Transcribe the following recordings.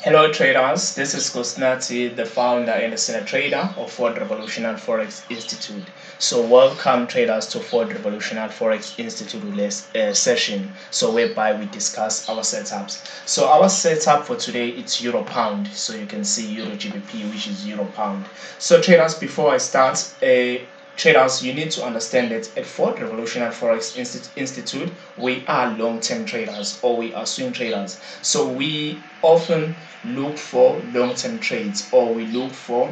Hello traders, this is Kosnati, the founder and the senior trader of Ford Revolutionary Forex Institute. So welcome traders to Ford Revolutionary Forex Institute session, whereby we discuss our setups. So our setup for today is Euro Pound. So you can see Eurgbp, which is Euro Pound. So traders, before I start, traders, you need to understand that at Ford Revolutionary Forex Institute, we are long-term traders or we are swing traders. So we often look for long-term trades, or we look for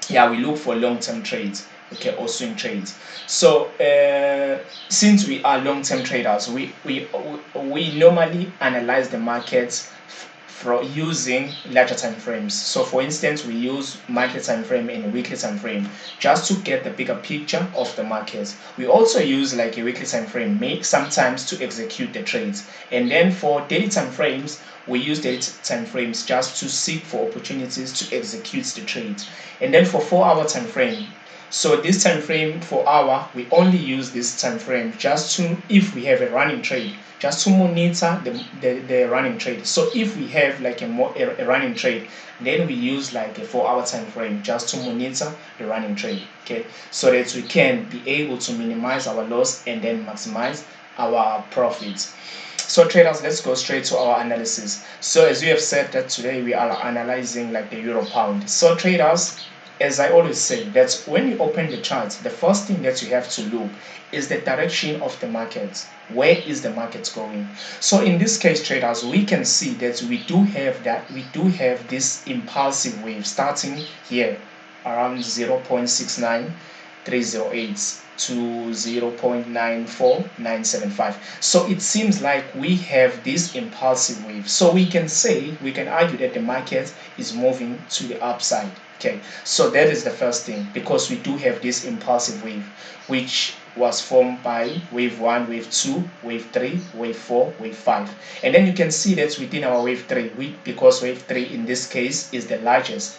long-term trades, okay, or swing trades. So since we are long-term traders, we normally analyze the markets for using larger time frames. So for instance, we use monthly time frame and a weekly time frame just to get the bigger picture of the markets. We also use like a weekly time frame sometimes to execute the trades, and then for daily time frames we use daily time frames just to seek for opportunities to execute the trades. And then for 4 hour time frame, so this time frame for hour, we only use this time frame just to, if we have a running trade, just to monitor the running trade. So if we have like a running trade, then we use like a 4 hour time frame just to monitor the running trade, okay, so that we can be able to minimize our loss and then maximize our profits. So traders, let's go straight to our analysis. So as we have said that today we are analyzing like the Euro Pound. So traders, as I always say, that when you open the chart, the first thing that you have to look is the direction of the market. Where is the market going? So in this case, traders, we can see that we do have this impulsive wave starting here around 0.69308 to 0.94975. So it seems like we have this impulsive wave. So we can argue that the market is moving to the upside. Okay, so that is the first thing, because we do have this impulsive wave, which was formed by wave 1, wave 2, wave 3, wave 4, wave 5. And then you can see that within our wave 3, because wave 3 in this case is the largest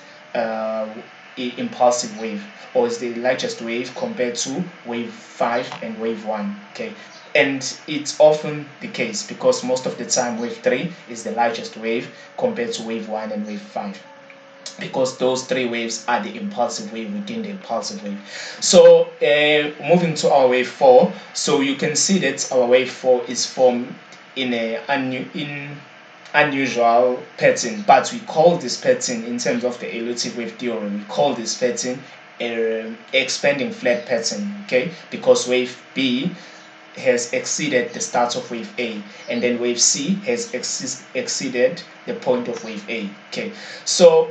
impulsive wave, or is the largest wave compared to wave 5 and wave 1. Okay, and it's often the case because most of the time wave 3 is the largest wave compared to wave 1 and wave 5, because those three waves are the impulsive wave within the impulsive wave. So moving to our wave 4, so you can see that our wave 4 is formed in unusual pattern, but we call this pattern, in terms of the elusive wave theory, we call this pattern expanding flat pattern, okay, because wave B has exceeded the start of wave A, and then wave C has exceeded the point of wave A. Okay, so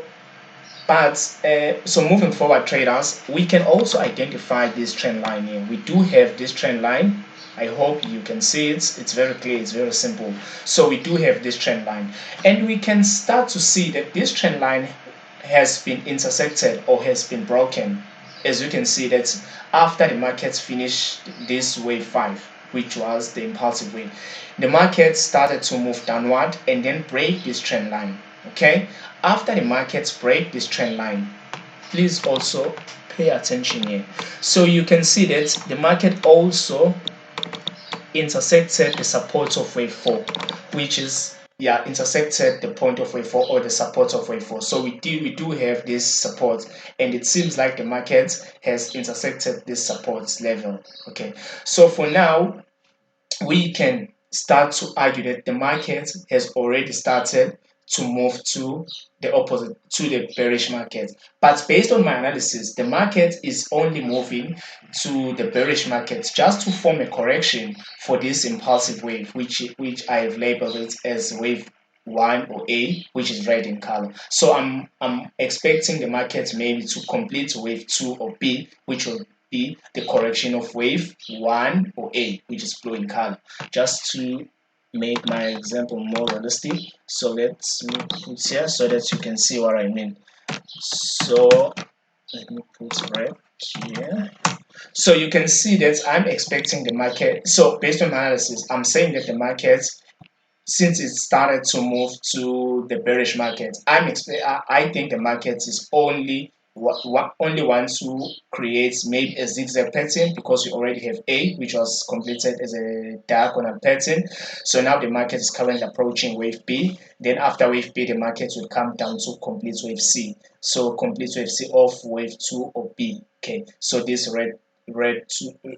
moving forward, traders, we can also identify this trend line here. We do have this trend line. I hope you can see it. It's very clear, it's very simple. So we do have this trend line, and we can start to see that this trend line has been intersected or has been broken. As you can see that after the markets finished this wave 5, which was the impulsive wave, the market started to move downward and then break this trend line. Okay, after the markets break this trend line, please also pay attention here. So you can see that the market also intersected the support of wave 4, which is intersected the point of wave 4 or the support of wave 4. So we do have this support, and it seems like the market has intersected this support level. Okay, so for now we can start to argue that the market has already started to move to the opposite, to the bearish market. But based on my analysis, the market is only moving to the bearish market just to form a correction for this impulsive wave, which I have labeled it as wave 1 or A, which is red in color. So I'm expecting the market maybe to complete wave 2 or B, which will be the correction of wave 1 or A, which is blue in color, just to make my example more realistic. So let's put here so that you can see what I mean. So let me put red here. So you can see that I'm expecting the market. So based on my analysis, I'm saying that the market, since it started to move to the bearish market, I think the market is only only want to create maybe a zigzag pattern because we already have A, which was completed as a diagonal pattern. So now the market is currently approaching wave B. Then after wave B, the market will come down to complete wave C. So complete wave C of wave 2 or B. Okay, so this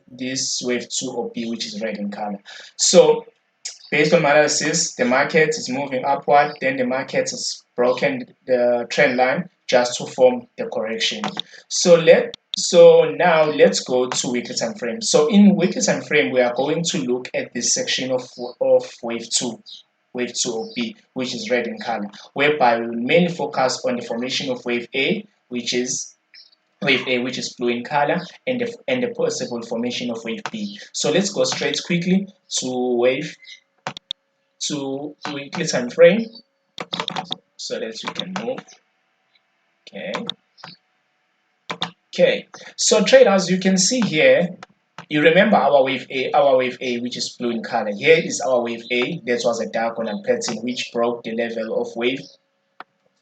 this wave 2 or B, which is red in color. So based on my analysis, the market is moving upward, then the market has broken the trend line just to form the correction. So now let's go to weekly time frame. So in weekly time frame, we are going to look at this section of wave 2. Wave 2 or B, which is red in color, whereby we will mainly focus on the formation of wave A, which is blue in color, and the possible formation of wave B. So let's go straight quickly to weekly time frame so that we can move. Okay, so traders, you can see here, you remember our wave A, which is blue in color. Here is our wave A. That was a diagonal pattern which broke the level of wave.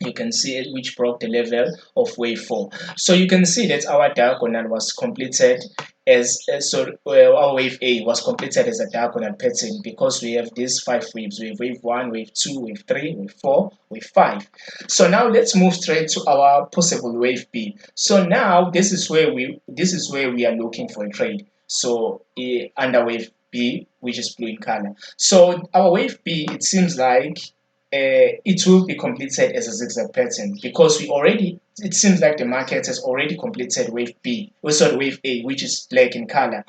You can see it, which broke the level of wave 4. So you can see that our diagonal was completed our wave A was completed as a diagonal pattern because we have these 5 waves. We have wave 1, wave 2, wave 3, wave 4, wave 5. So now let's move straight to our possible wave B. So now this is where we are looking for a trade. So under wave B, which is blue in color. So our wave B, it seems like it will be completed as a zigzag pattern because it seems like the market has already completed wave B, wave A, which is black in color,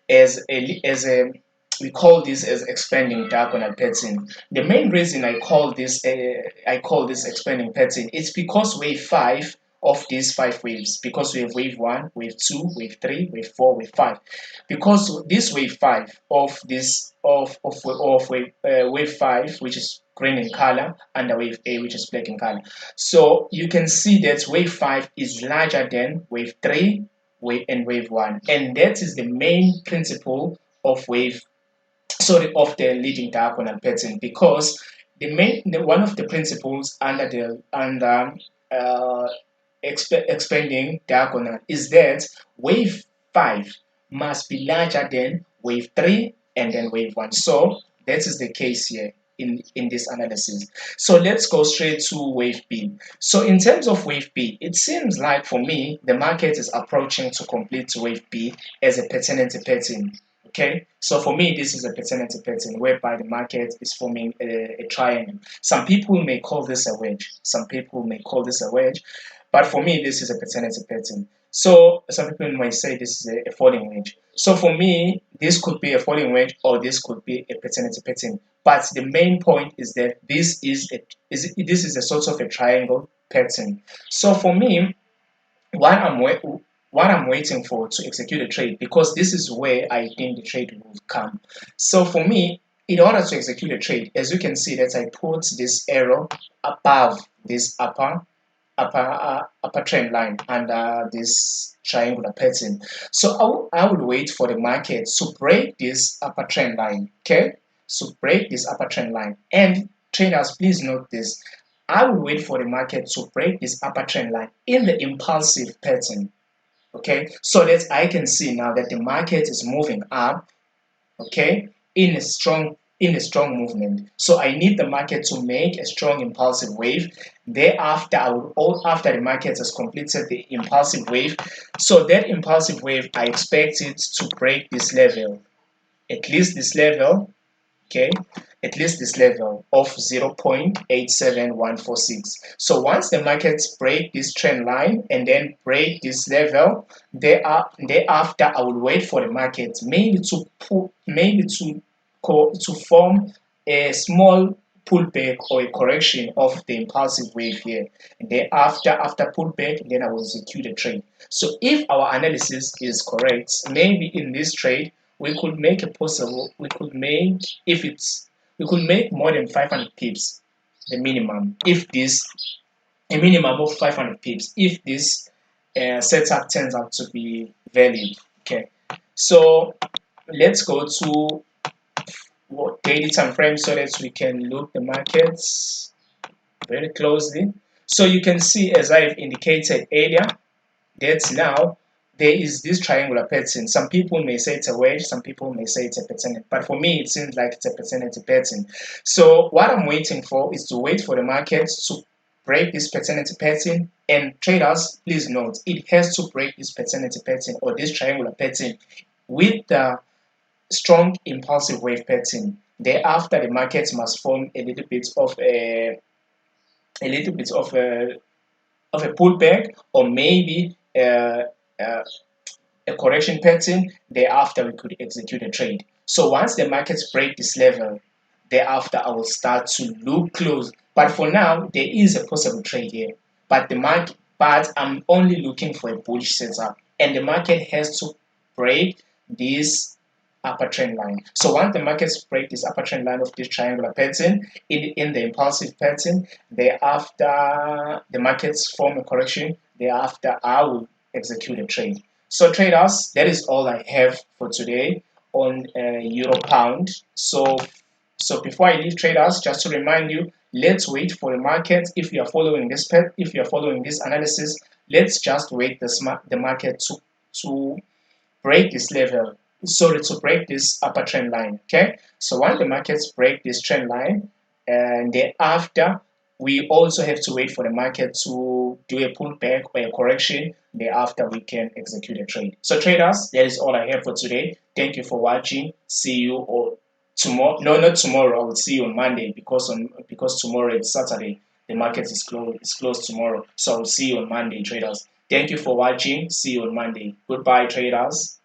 we call this as expanding diagonal pattern. The main reason I call this expanding pattern is because wave 5 of these 5 waves, because we have wave 1, wave 2, wave 3, wave 4, wave 5. Because this wave 5 of wave 5, which is green in color, under wave A, which is black in color. So you can see that wave 5 is larger than wave 3 and wave 1, and that is the main principle of the leading diagonal pattern, because one of the principles under expanding diagonal is that wave 5 must be larger than wave 3 and then wave 1. So that is the case here in this analysis. So let's go straight to wave B. So in terms of wave B, it seems like for me the market is approaching to complete wave B as a paternity pattern. Okay, so for me this is a paternity pattern whereby the market is forming a triangle. Some people may call this a wedge. But for me, this is a paternity pattern. So some people might say this is a falling wedge. So for me, this could be a falling wedge or this could be a paternity pattern. But the main point is that this is a sort of a triangle pattern. So for me, what I'm waiting for to execute a trade, because this is where I think the trade will come. So for me, in order to execute a trade, as you can see that I put this arrow above this upper trend line under this triangular pattern. So I will wait for the market to break this upper trend line. Okay, so break this upper trend line. And traders, please note this. I will wait for the market to break this upper trend line in the impulsive pattern. Okay, so that I can see now that the market is moving up. Okay, in a strong movement. So I need the market to make a strong impulsive wave. Thereafter, after the market has completed the impulsive wave, so that impulsive wave, I expect it to break this level, at least this level. Okay, at least this level of 0.87146. So once the markets break this trend line and then break this level, thereafter I will wait for the market maybe to form a small pullback or a correction of the impulsive wave here. And then after pullback, then I will execute a trade. So if our analysis is correct, maybe in this trade we could make more than 500 pips, the minimum, a minimum of 500 pips if this setup turns out to be valid. Okay, so let's go to daily time frame so that we can look the markets very closely. So you can see, as I've indicated earlier, that now there is this triangular pattern. Some people may say it's a wedge, some people may say it's a pattern, but for me it seems like it's a paternity pattern. So what I'm waiting for is to wait for the market to break this paternity pattern, and traders, please note, it has to break this paternity pattern or this triangular pattern with the strong impulsive wave pattern. Thereafter, the market must form a little bit of a pullback, or maybe a correction pattern. Thereafter, we could execute a trade. So once the markets break this level, thereafter I will start to look close. But for now, there is a possible trade here. But I'm only looking for a bullish setup, and the market has to break this upper trend line. So once the markets break this upper trend line of this triangular pattern in the impulsive pattern, thereafter the markets form a correction. Thereafter I will execute a trade. So traders, that is all I have for today on Euro Pound. So before I leave traders, just to remind you, let's wait for the market. If you are following this analysis, let's just wait the market to break this level. Sorry, to break this upper trend line. Okay. So once the markets break this trend line, and thereafter we also have to wait for the market to do a pullback or a correction. Thereafter we can execute a trade. So traders, that is all I have for today. Thank you for watching. See you all tomorrow. No, not tomorrow. I will see you on Monday, because tomorrow it's Saturday. The market is closed. It's closed tomorrow. So I'll see you on Monday, traders. Thank you for watching. See you on Monday. Goodbye, traders.